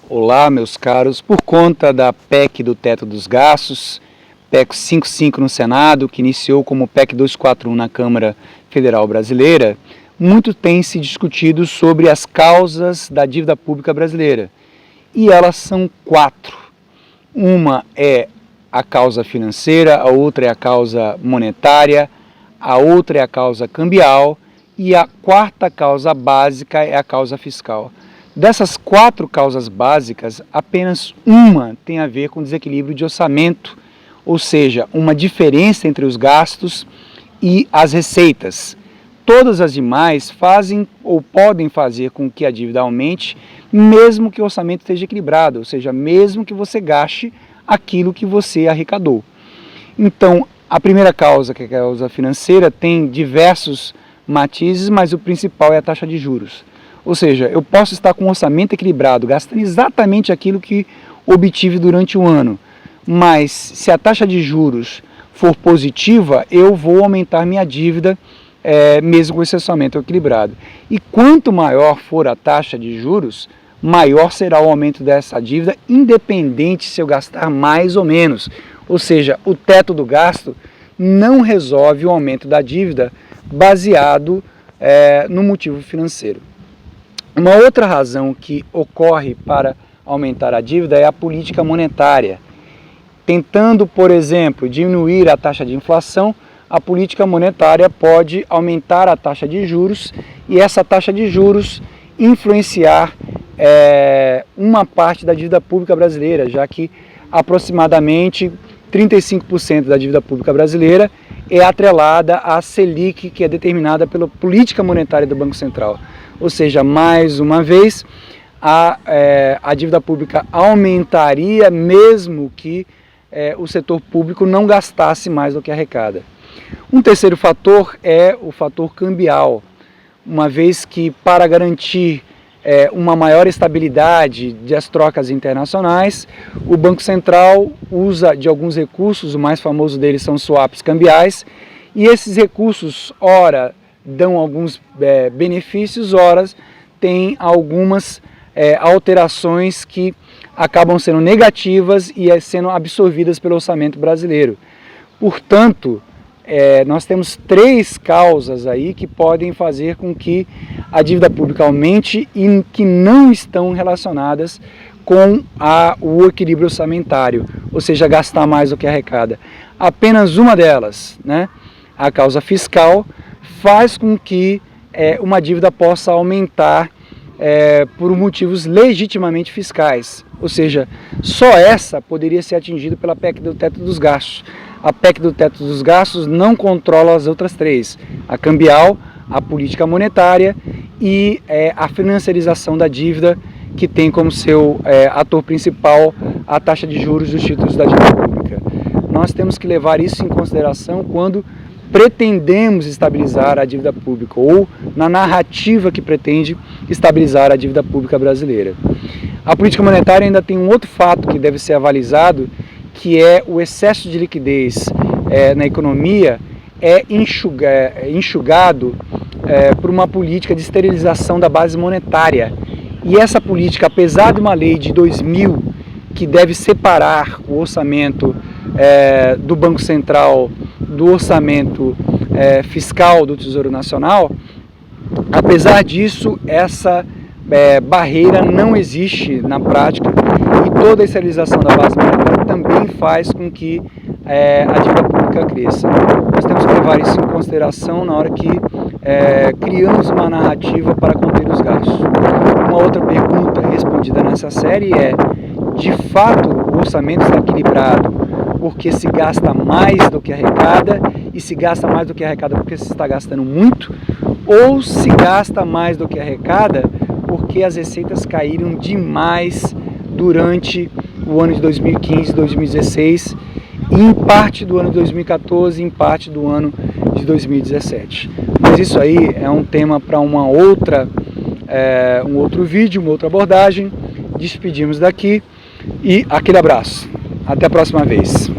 Olá, meus caros. Por conta da PEC do teto dos gastos, PEC 55 no Senado, que iniciou como PEC 241 na Câmara Federal Brasileira, muito tem se discutido sobre as causas da dívida pública brasileira. E elas são 4. Uma é a causa financeira, a outra é a causa monetária, a outra é a causa cambial e a quarta causa básica é a causa fiscal. Dessas 4 causas básicas, apenas uma tem a ver com desequilíbrio de orçamento, ou seja, uma diferença entre os gastos e as receitas. Todas as demais fazem ou podem fazer com que a dívida aumente, mesmo que o orçamento esteja equilibrado, ou seja, mesmo que você gaste aquilo que você arrecadou. Então, a primeira causa, que é a causa financeira, tem diversos matizes, mas o principal é a taxa de juros. Ou seja, eu posso estar com um orçamento equilibrado, gastando exatamente aquilo que obtive durante o ano, mas se a taxa de juros for positiva, eu vou aumentar minha dívida, mesmo com esse orçamento equilibrado. E quanto maior for a taxa de juros, maior será o aumento dessa dívida, independente se eu gastar mais ou menos. Ou seja, o teto do gasto não resolve o aumento da dívida baseado no motivo financeiro. Uma outra razão que ocorre para aumentar a dívida é a política monetária. Tentando, por exemplo, diminuir a taxa de inflação, a política monetária pode aumentar a taxa de juros e essa taxa de juros influenciar uma parte da dívida pública brasileira, já que aproximadamente 35% da dívida pública brasileira é atrelada à Selic, que é determinada pela política monetária do Banco Central. Ou seja, mais uma vez, a dívida pública aumentaria mesmo que o setor público não gastasse mais do que arrecada. Um terceiro fator é o fator cambial, uma vez que para garantir uma maior estabilidade das trocas internacionais, o Banco Central usa de alguns recursos, o mais famoso deles são swaps cambiais, e esses recursos, ora, dão alguns benefícios, ora, tem algumas alterações que acabam sendo negativas e sendo absorvidas pelo orçamento brasileiro. Portanto, nós temos 3 causas aí que podem fazer com que a dívida pública aumente e que não estão relacionadas com o equilíbrio orçamentário, ou seja, gastar mais do que arrecada. Apenas uma delas, a causa fiscal, faz com que uma dívida possa aumentar por motivos legitimamente fiscais, ou seja, só essa poderia ser atingida pela PEC do teto dos gastos. A PEC do teto dos gastos não controla as outras 3, a cambial, a política monetária e a financiarização da dívida, que tem como seu ator principal a taxa de juros dos títulos da dívida pública. Nós temos que levar isso em consideração quando pretendemos estabilizar a dívida pública ou na narrativa que pretende estabilizar a dívida pública brasileira. A política monetária ainda tem um outro fato que deve ser avalizado, que é o excesso de liquidez na economia enxugado por uma política de esterilização da base monetária. E essa política, apesar de uma lei de 2000 que deve separar o orçamento do Banco Central do orçamento fiscal do Tesouro Nacional, apesar disso, essa barreira não existe na prática e toda a esterilização da base monetária também faz com que a dívida pública cresça. Nós temos que levar isso em consideração na hora que criamos uma narrativa para conter os gastos. Uma outra pergunta respondida nessa série é: de fato o orçamento está equilibrado porque se gasta mais do que arrecada, e se gasta mais do que arrecada porque se está gastando muito, ou se gasta mais do que arrecada porque as receitas caíram demais durante o ano de 2015 e 2016, e em parte do ano de 2014 e em parte do ano de 2017. Mas isso aí é um tema para um outro vídeo, uma outra abordagem. Despedimos daqui e aquele abraço. Até a próxima vez.